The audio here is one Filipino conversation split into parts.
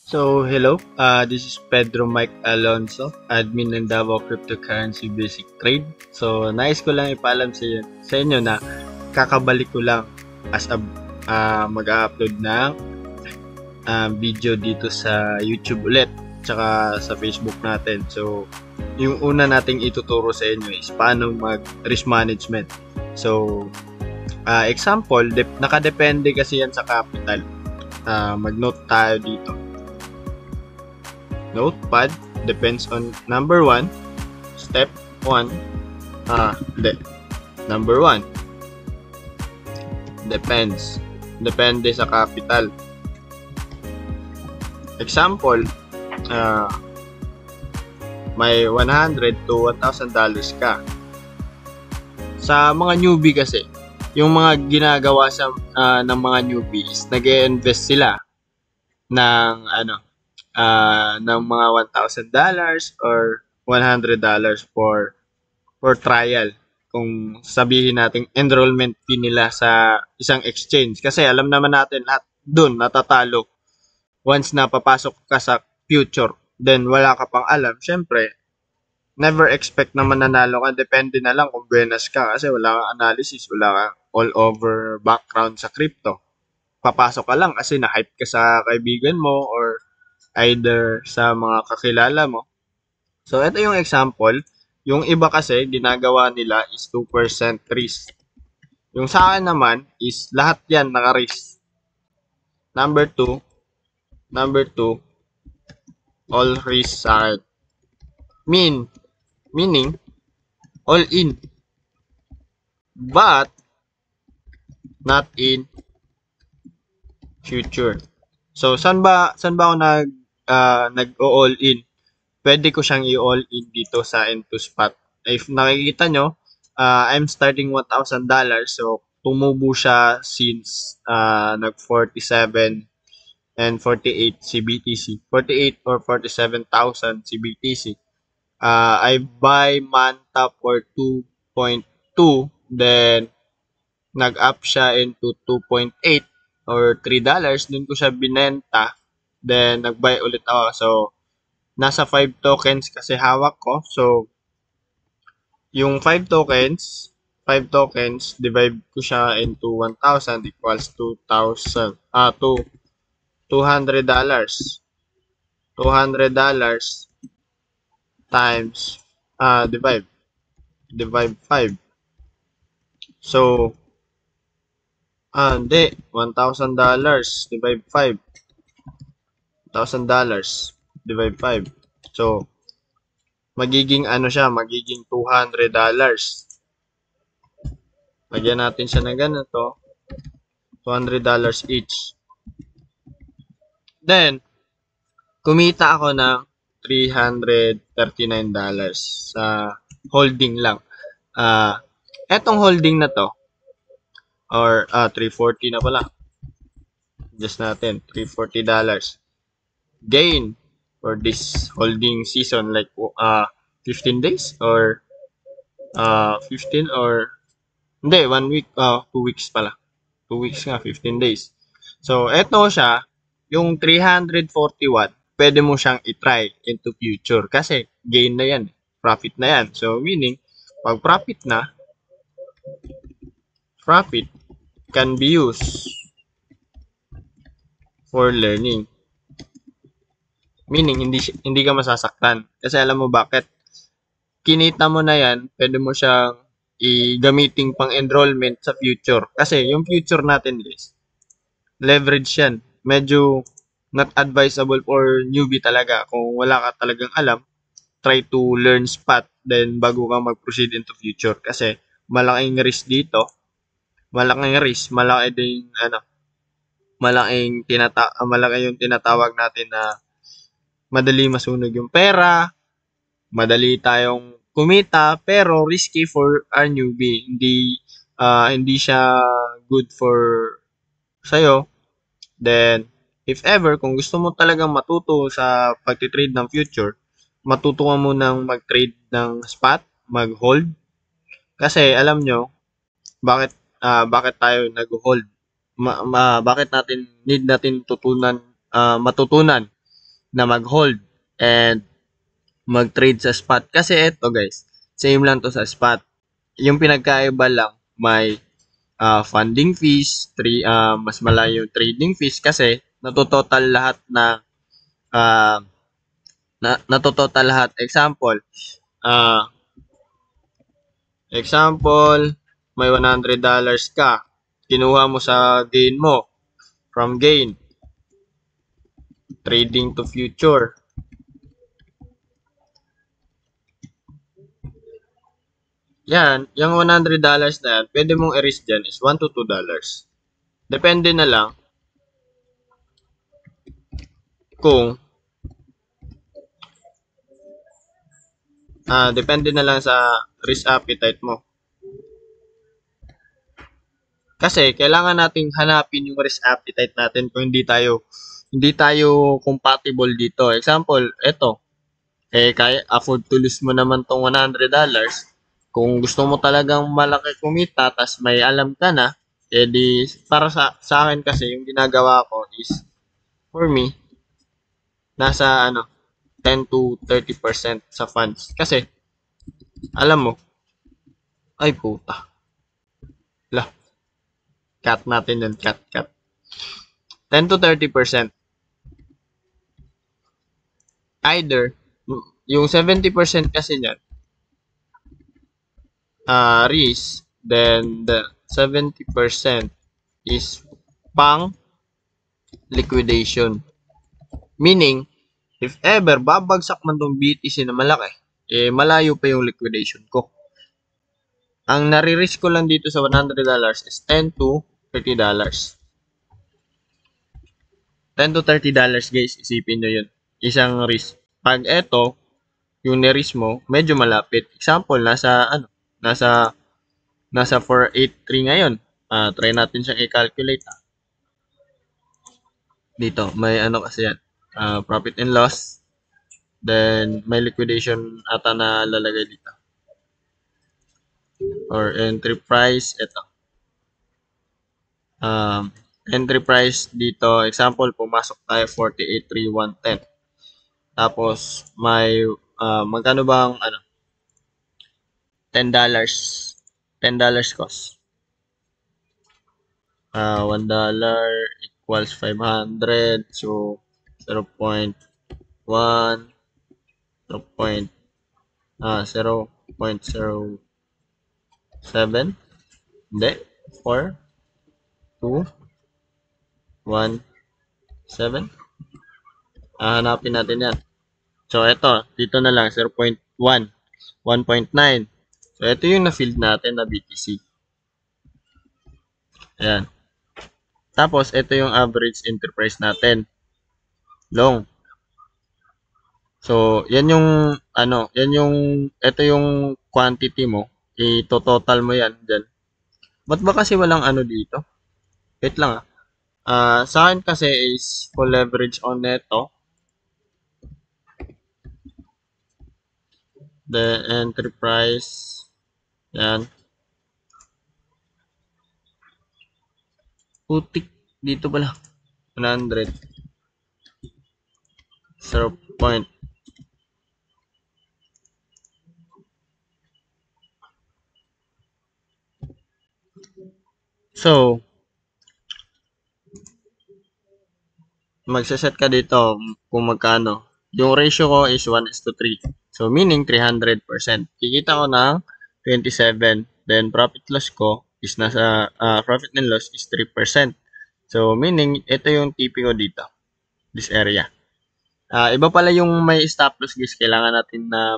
Hello. This is Pedro Mike Alonso, admin ng Davao Cryptocurrency Basic Trade. Nais ko lang ipaalam sa inyo na kakabalik ko lang as a mag-upload ng video dito sa YouTube ulit, tsaka sa Facebook natin. Yung una nating ituturo sa inyo is paano mag-risk management. Example, nakadepende kasi yan sa capital. Mag-note tayo dito. Notepad depends on number 1, step 1, number 1 depende sa capital. Example, may 100 to 1,000 dollars ka. Sa mga newbie kasi, yung mga ginagawa ng mga newbie is nag-i-invest sila ng ng mga $1,000 or $100 for trial. Kung sabihin natin enrollment fee nila sa isang exchange. Kasi alam naman natin lahat dun natatalo. Once na papasok ka sa future, then wala ka pang alam, syempre, never expect na mananalo ka. Depende na lang kung buenas ka kasi wala kang analysis, wala kang all over background sa crypto. Papasok ka lang kasi na-hype ka sa kaibigan mo or either sa mga kakilala mo. So, ito yung example. Yung iba kasi, ginagawa nila is 2% risk. Yung sa akin naman is lahat yan naka-risk. Number 2, all risk sa akin. Meaning, all in. But, not in future. So, saan ba ako nag-all in? Pwede ko siyang i-all in dito sa Into Spot. If nakikita nyo, I'm starting $1,000. So, tumubo siya since nag-47 and 48 CBTC. 48 or 47,000 CBTC. I buy Manta for 2.2. Then, nag-up siya into 2.8 or $3. Doon ko siya binenta. Then, nag-buy ulit ako. So, nasa 5 tokens kasi hawak ko. So, yung 5 tokens, divide ko siya into 1,000 equals $200. $200 times, divide 5. So, hindi. $1,000 divide 5. $1,000 divide 5. So, magiging magiging $200. Lagyan natin siya ng ganito. $200 each. Then, kumita ako ng $339 sa holding lang. Etong holding na to, or 340 na pala. Just natin, $340. Gain for this holding season, like 15 days or 15 or hindi, 1 week, 2 weeks pala. 2 weeks nga, 15 days. So, eto siya, yung 341, pwede mo siyang i-try into future kasi gain na yan, profit na yan. So, meaning, pag profit can be used for learning. Meaning, hindi ka masasaktan. Kasi alam mo bakit? Kinita mo na yan, pwede mo siyang gamiting pang enrollment sa future. Kasi yung future natin guys, leverage yan. Medyo not advisable for newbie talaga. Kung wala ka talagang alam, try to learn spot then bago ka mag-proceed into future. Kasi malaking risk dito. Malaki din malaki yung tinatawag natin na madali masunog yung pera, madali tayong kumita, pero risky for our newbie. Hindi siya good for sa'yo. Then, if ever, kung gusto mo talagang matuto sa pagtitrade ng future, matuto ka munang mag-trade ng spot, mag-hold. Kasi, alam nyo, bakit tayo nag-hold? Bakit need natin matutunan na mag-hold and mag-trade sa spot. Kasi ito guys, same lang to sa spot. Yung pinagkaiba lang, may funding fees, mas malayo yung trading fees kasi natototal lahat na natototal lahat. Example, may $100 ka. Kinuha mo sa gain mo. From gain, trading to future. Yan, yung $100 na yan, pwede mong i-risk dyan is $1 to $2. Depende na lang kung depende na lang sa risk appetite mo. Kasi kailangan nating hanapin yung risk appetite natin kung hindi tayo compatible dito. Example, eto, kaya afford to lose mo naman tong $100. Kung gusto mo talagang malaki kumita, tas may alam ka na, edi para sa akin kasi yung ginagawa ko is for me nasa 10 to 30% sa funds. Kasi alam mo, ay puta. Lah, cut natin yan, cut. 10 to 30%. Either yung 70% kasi niyan risk, then the 70% is pang liquidation. Meaning, if ever babagsak man tong BTC na malaki, malayo pa yung liquidation ko. Ang nare-risk ko lang dito sa $100 is $10 to $30. $10 to $30 guys, isipin nyo yun. Isang risk. Pag eto, yung ni-risk mo, medyo malapit. Example, nasa 483 ngayon. Try natin siyang i-calculate. Dito, may kasi yan. Profit and loss. Then, may liquidation ata na lalagay dito. Or entry price, ito. Entry price dito, example, pumasok tayo 48,310. Tapos, may, magkano bang, $10. $10 cost. $1 equals 500. So, 0.1, 0.07. Hindi. 4, 2, 1, 7. Hanapin natin yan. So, ito. Dito na lang. 0.1. 1.9. So, ito yung na-field natin na BTC. Ayan. Tapos, ito yung average entry price natin. Long. So, yan yung, ito yung quantity mo. I-total mo yan dyan. Ba't ba kasi walang dito? Wait lang sa akin kasi is full leverage on neto. The entry price. Yan. Putik. Dito pala. 100. 0. So, magsaset ka dito kung magkano. Yung ratio ko is 1:3. So, meaning 300%. Kikita ko ng 27. Then, profit loss ko is nasa, profit and loss is 3%. So, meaning, ito yung TP ko dito. This area. Iba pala yung may stop loss guys. Kailangan natin na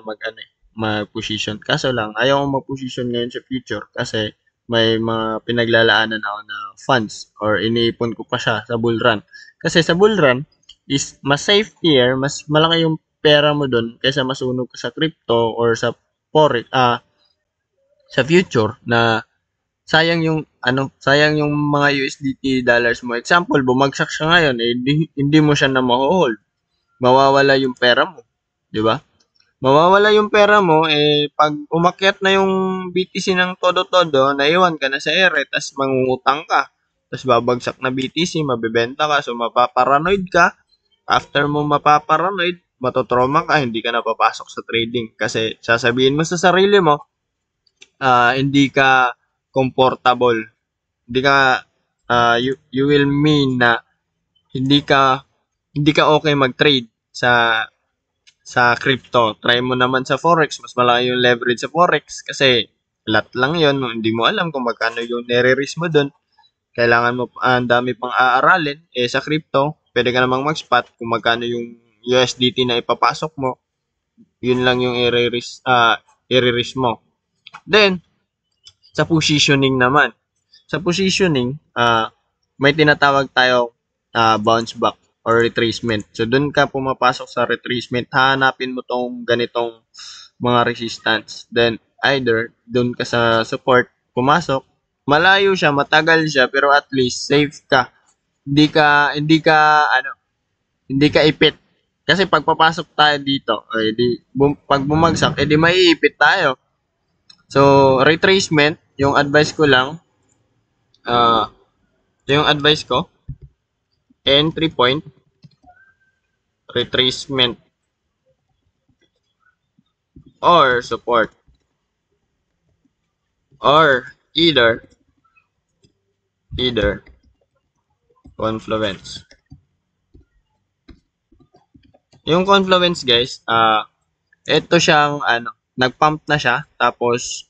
mag-position. Kaso lang, ayaw ko mag-position ngayon sa future kasi may mga pinaglalaanan ako na funds or iniipon ko pa siya sa bull run. Kasi sa bull run is mas safetier, mas malaki yung pera mo doon kaysa masunog ka sa crypto or sa forex, sa future na sayang yung mga USDT dollars mo. Example, bumagsak siya ngayon, hindi mo siya na ma-hold. Mawawala yung pera mo, 'di ba? Mawawala yung pera mo, pag umakyat na yung BTC ng todo-todo, naiwan ka na sa ere, tas mangungutang ka. Tas babagsak na BTC, mabebenta ka, so mapaparanoid ka, After mo mapaparanoid, matotrauma ka, hindi ka na papasok sa trading. Kasi sasabihin mo sa sarili mo, hindi ka comfortable. Hindi ka, you will mean na hindi ka, hindi ka okay mag-trade sa crypto. Try mo naman sa forex, mas malaki yung leverage sa forex kasi lot lang yon, hindi mo alam kung magkano yung nire-risk mo doon. Kailangan mo ang dami pang aaralin. Sa crypto, pwede ka namang mag-spot kung magkano yung USDT na ipapasok mo. Yun lang yung i-risk mo. Then, sa positioning naman. Sa positioning, may tinatawag tayo bounce back or retracement. So, dun ka pumapasok sa retracement, hahanapin mo tong ganitong mga resistance. Then, either dun ka sa support, pumasok, malayo siya, matagal siya, pero at least safe ka. Hindi ka ipit. Kasi pag papasok tayo dito, pag bumagsak, maiipit tayo. So, retracement, ah, yung advice ko, entry point, retracement, or support, or either confluence. Yung confluence, guys, ito siyang nag-pump na siya, tapos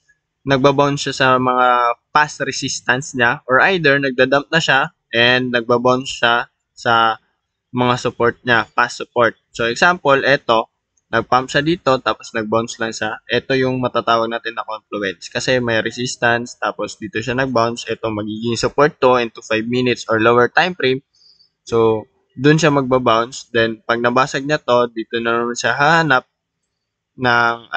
nagbabounce siya sa mga past resistance niya, or either nagda-dump na siya and nagbabounce siya sa mga support niya, past support. So example, ito, nag-pump siya dito, tapos nag-bounce lang siya. Ito yung matatawag natin na confluence. Kasi may resistance, tapos dito siya nag-bounce. Ito magiging support to into 5 minutes or lower time frame. So, dun siya magbabounce. Then, pag nabasag niya to, dito na naman siya hahanap ng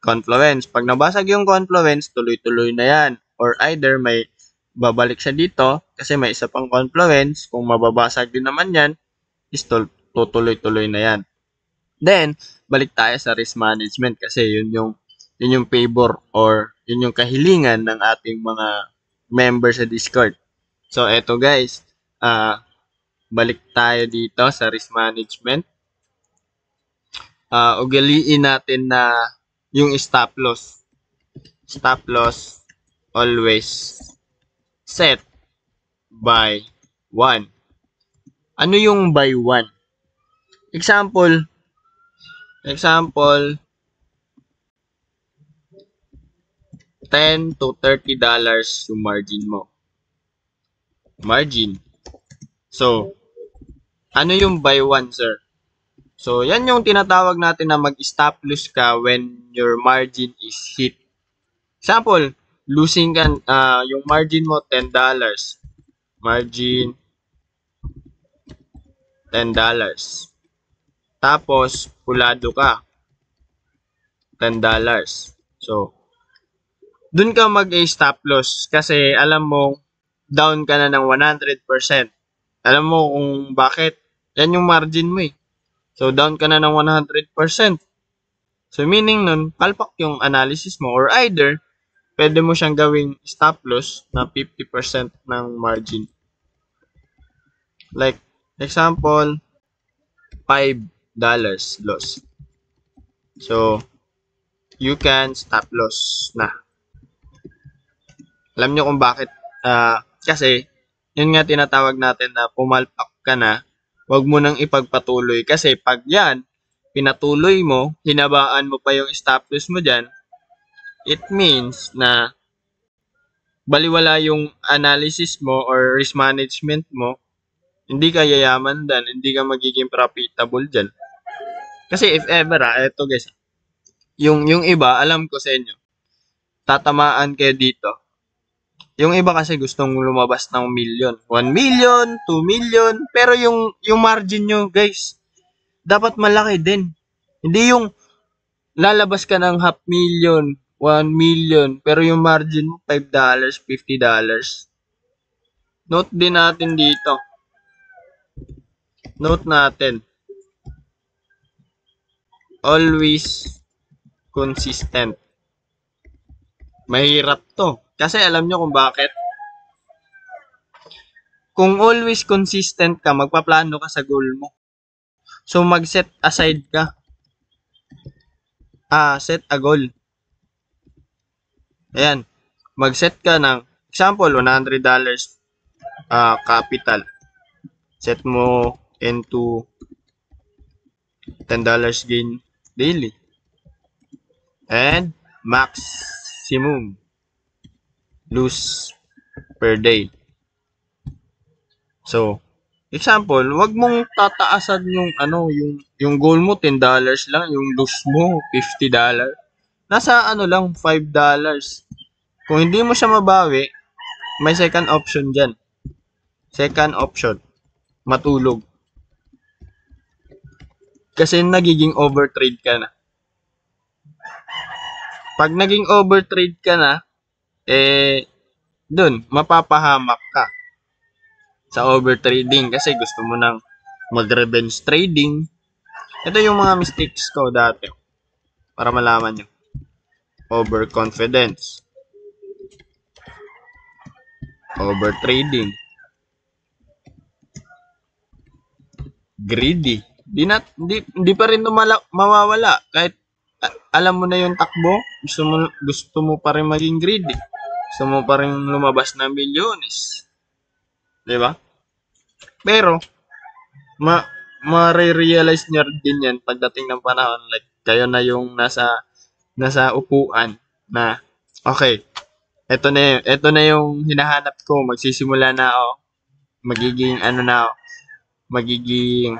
confluence. Pag nabasag yung confluence, tuloy-tuloy na yan. Or either may babalik siya dito kasi may isa pang confluence. Kung mababasag din naman yan, is tutuloy-tuloy na yan. Then, balik tayo sa risk management kasi yun yung favor or yun yung kahilingan ng ating mga members sa Discord. So, eto guys, balik tayo dito sa risk management. Ugaliin natin na yung stop loss. Stop loss always set by 1. Ano yung by 1? Example, $10 to $30 yung margin mo. Margin. So, ano yung by 1, sir? So, yan yung tinatawag natin na mag-stop loss ka when your margin is hit. Example, losing ka, yung margin mo $10. Margin $10. Tapos, pulado ka. $10. So, dun ka mag-stop loss kasi alam mo, down ka na ng 100%. Alam mo kung bakit? Yan yung margin mo eh. So, down ka na ng 100%. So, meaning nun, palpak yung analysis mo or either, pwede mo siyang gawing stop loss na 50% ng margin. Like, example, $5 loss. So, you can stop loss na. Alam nyo kung bakit? Kasi, yun nga tinatawag natin na pumalpak ka na, huwag mo nang ipagpatuloy. Kasi pag yan, pinatuloy mo, hinabaan mo pa yung stop loss mo dyan, it means na baliwala yung analysis mo or risk management mo, hindi ka yayaman dan, hindi ka magiging profitable dyan. Kasi if ever, eto guys, yung iba, alam ko sa inyo, tatamaan kayo dito. Yung iba kasi gustong lumabas ng million. 1 million, 2 million. Pero yung margin nyo, guys, dapat malaki din. Hindi yung lalabas ka ng half million, 1 million, pero yung margin mo $5, $50. Note din natin dito. Note natin. Always consistent. Mahirap to. Kasi alam nyo kung bakit? Kung always consistent ka, magpaplano ka sa goal mo. So, mag-set aside ka. Set a goal. Ayan. Mag-set ka ng, example, $100 capital. Set mo into $10 gain daily. And maximum lose per day. So, example, wag mong tataasan yung goal mo $10 lang, yung lose mo $50. Nasa lang $5. Kung hindi mo siya mabawi, may second option diyan. Second option, matulog. Kasi nagiging overtrade ka na. Pag naging overtrade ka na, dun, mapapahamak ka sa overtrading kasi gusto mo nang mag-revenge trading. Ito yung mga mistakes ko dati para malaman nyo. Overconfidence. Overtrading. Greedy. Di pa rin mawawala kahit alam mo na yung takbo, gusto mo pa rin maging greedy. Gusto mo pa rin lumabas ng milyones. 'Di ba? Pero ma-realize niya din yan pagdating ng panahon, like kayo na yung nasa upuan na okay, ito na yung hinahanap ko, magsisimula na ako, magiging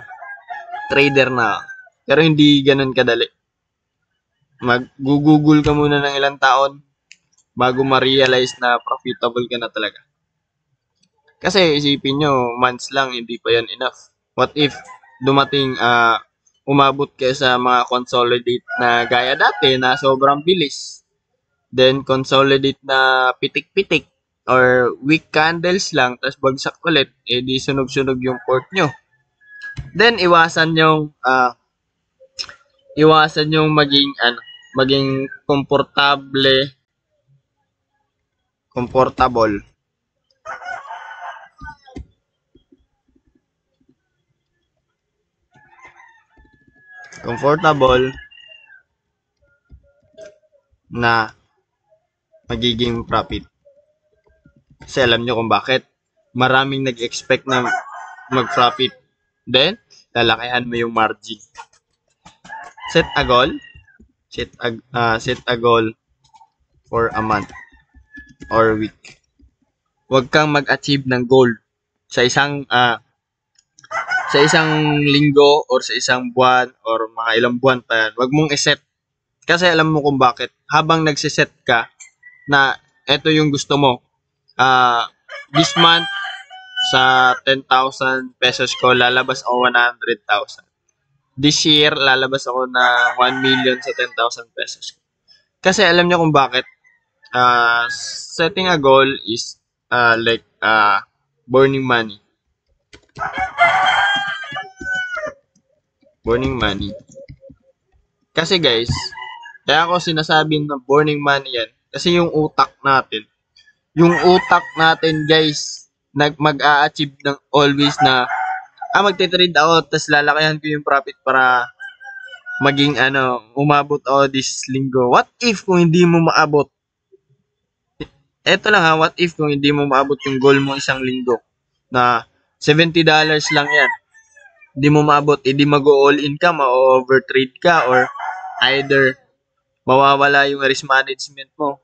trader na ako. Pero hindi ganun kadali. Mag-google ka muna ng ilang taon bago ma-realize na profitable ka na talaga. Kasi isipin nyo, months lang, hindi pa yan enough. What if dumating, umabot kayo sa mga consolidate na gaya dati na sobrang bilis. Then consolidate na pitik-pitik or weak candles lang, tapos bagsak ulit, di sunog-sunog yung port nyo. Then iwasan yung maging comfortable. Comfortable na magiging profit. Kasi alam nyo kung bakit. Maraming nag-expect na mag-profit. Then, lalakihan mo yung margin. Set a goal. Set a goal for a month or week. Huwag kang mag-achieve ng goal sa isang linggo or sa isang buwan or mga ilang buwan pa yan. Huwag mong iset. Kasi alam mo kung bakit. Habang nagsiset ka na eto yung gusto mo. This month, sa 10,000 pesos ko, lalabas ako 100,000. This year, lalabas ako na 1 million sa 10,000 pesos. Kasi alam niyo kung bakit. Setting a goal is like burning money. Burning money. Kasi guys, kaya ako sinasabi na burning money yan. Kasi yung utak natin guys, mag-a-achieve ng always na magte-trade ako, tas lalakihan ko yung profit para maging umabot ako this linggo. What if kung hindi mo maabot? Eto lang what if kung hindi mo maabot yung goal mo isang linggo na $70 lang yan. Hindi mo maabot, hindi mag-all in ka, ma-overtrade ka, or either mawawala yung risk management mo.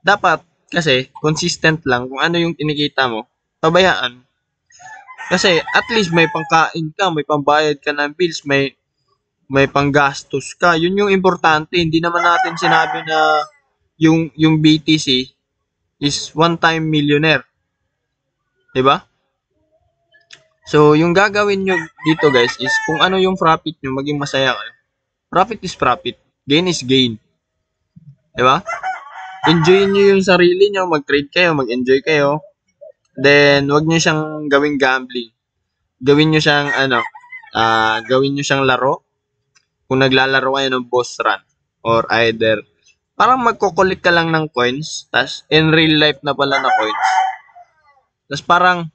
Dapat, kasi, consistent lang kung ano yung kinikita mo, pabayaan. Kasi, at least may pangkain ka, may pambayad ka ng bills, may panggastos ka. Yun yung importante. Hindi naman natin sinabi na yung BTC is one-time millionaire. Diba? So, yung gagawin nyo dito guys is kung ano yung profit nyo, maging masaya kayo. Profit is profit. Gain is gain. Diba? Enjoy nyo yung sarili nyo, mag-trade kayo, mag-enjoy kayo. Then, wag nyo siyang gawing gambling. Gawin nyo siyang, gawin nyo siyang laro. Kung naglalaro kayo ng boss run. Or either, parang magkukulik ka lang ng coins, tas in real life na pala na coins. Tas parang,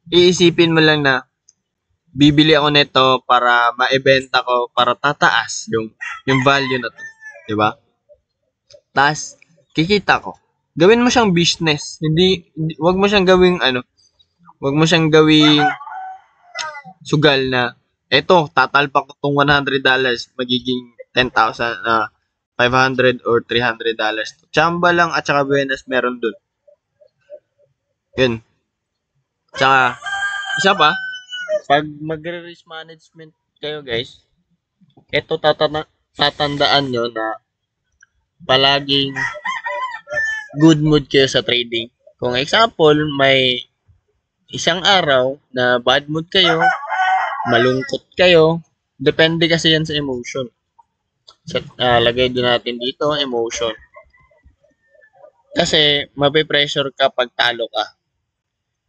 iisipin mo lang na, bibili ako nito para maibenta ko para tataas yung value na to, 'di ba? Tas kikita ko. Gawin mo siyang business, wag mo siyang gawing wag mo siyang gawing sugal na eto tatalpak ko tong $100 magiging 10,000 500 or $300. Chamba lang at saka buenas meron dun. Yun. Tsaka, isa pa, pag magre-risk management kayo guys, ito tatandaan nyo na palaging good mood kayo sa trading. Kung example, may isang araw na bad mood kayo, malungkot kayo, depende kasi yan sa emotion. Lagay din natin dito, emotion. Kasi, mape-pressure ka pag talo ka.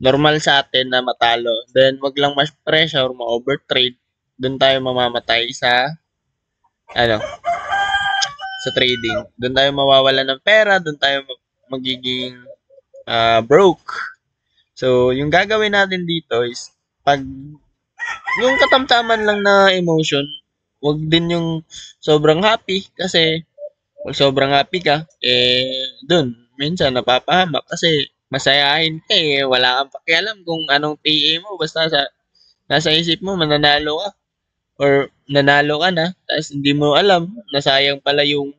Normal sa atin na matalo. Then, wag lang mas pressure, ma-overtrade. Doon tayo mamamatay sa, sa trading. Doon tayo mawawala ng pera, doon tayo magiging broke. So, yung gagawin natin dito is, pag yung katamtaman lang na emotion, wag din yung sobrang happy kasi pag sobrang happy ka, dun, minsan napapahamak kasi masayahin ka wala kang pakialam kung anong TA mo, basta nasa isip mo mananalo ka or nanalo ka na, tapos hindi mo alam, nasayang pala yung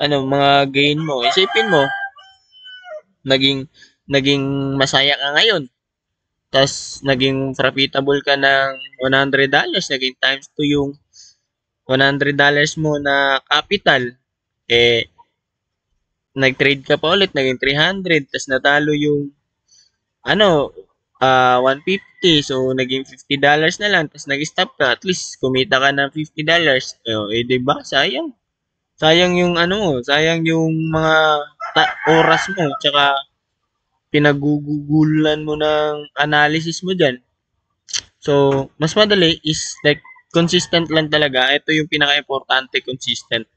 mga gain mo. Isipin mo, naging masaya ka ngayon. Tapos, naging profitable ka ng $100, naging times 2 yung $100 mo na capital. Nag-trade ka pa ulit, naging 300, tapos natalo yung, 150, so naging $50 na lang, tapos nag-stop ka, at least kumita ka ng $50. Diba? Sayang. Sayang yung sayang yung mga oras mo, tsaka pinagugugulan mo ng analysis mo dyan. So, mas madali is like, consistent lang talaga. Ito yung pinaka-importante, consistent.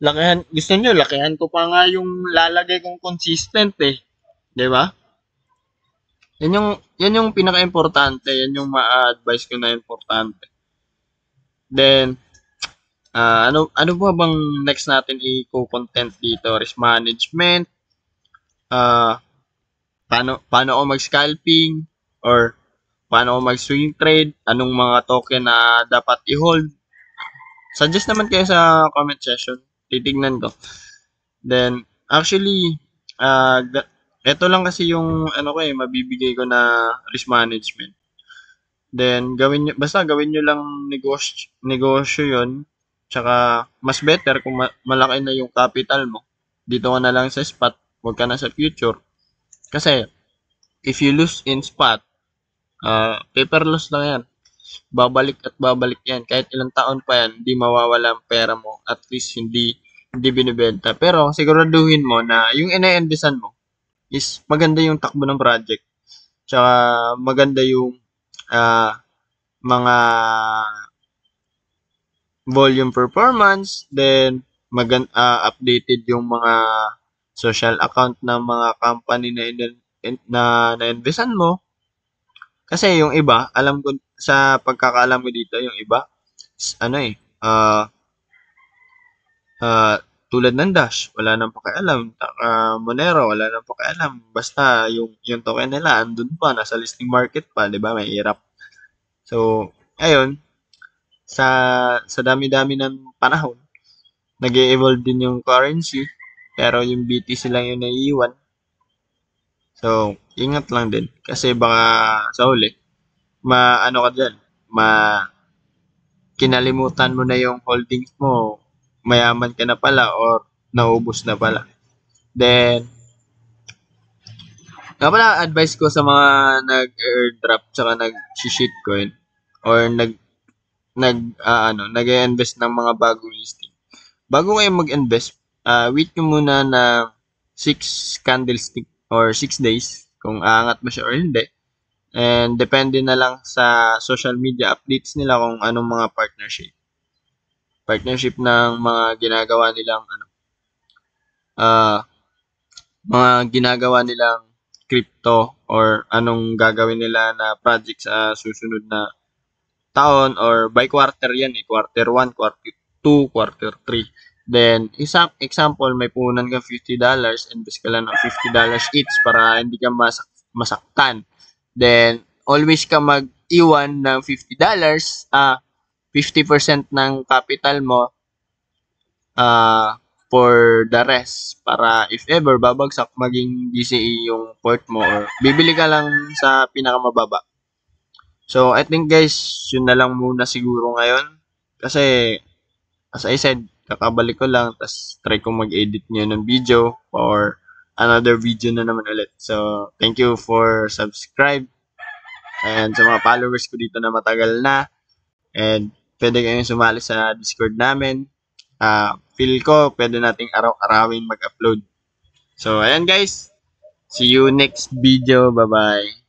Gusto nyo, lakihan ko pa nga yung lalagay kong consistent Di ba? Yan yung pinaka-importante. Yan yung ma-advise ko na importante. Then, ano ba bang next natin i-content dito? Risk management, paano ako mag-scalping, or paano ako mag-swing trade, anong mga token na dapat i-hold. Suggest naman kayo sa comment section. Titignan ko. Then, actually, ito lang kasi yung mabibigay ko na risk management. Then, basta gawin nyo lang negosyo yun. Tsaka, mas better kung malaki na yung capital mo. Dito ka na lang sa spot, huwag ka na sa future. Kasi, if you lose in spot, paper loss lang yan. Babalik at babalik yan. Kahit ilang taon pa yan, hindi mawawala ang pera mo. At least, hindi binibenta. Pero, siguraduhin mo na yung ina-investan mo is maganda yung takbo ng project. Tsaka, maganda yung mga volume performance. Then, updated yung mga social account ng mga company na investan mo. Kasi yung iba, alam ko sa pagkakaalam ko dito, yung iba tulad ng Dash, wala nang pakialam. Monero, wala nang pakialam. Basta yung token nila andun pa, nasa listing market pa, 'di ba? May hirap. So, ayun, sa dami-dami ng panahon, nag-evolve din yung currency, pero yung BTC lang yung naiiwan. So, ingat lang din kasi baka sa huli ka diyan, kinalimutan mo na yung holdings mo, mayaman ka na pala or naubos na pala. Then, advice ko sa mga nag-airdrop tsaka nag-shitcoin or nag-invest ng mga bagong listing. Bago kayo mag-invest, wait nyo muna na 6 candlestick or 6 days kung aangat ba siya or hindi. And depende na lang sa social media updates nila kung anong mga partnership ng mga ginagawa nilang mga ginagawa nilang crypto or anong gagawin nila na project sa susunod na taon, or by quarter yan eh. Quarter 1, quarter 2, quarter 3. Then, isang example, may puhunan kang $50, invest ka lang ng $50 each para hindi ka masaktan. Then, always ka mag-iwan ng $50, 50% ng capital mo for the rest, para if ever babagsak maging DCE yung port mo, or bibili ka lang sa pinakamababa. So, I think guys, yun na lang muna siguro ngayon. Kasi, as I said, kakabalik ko lang, tas try kong mag-edit nyo ng video or another video na naman ulit. So, thank you for subscribe. And sa mga followers ko dito na matagal na. And pwede kayong sumali sa Discord namin. Feel ko, pwede nating araw-arawin mag-upload. So, ayan guys. See you next video. Bye-bye.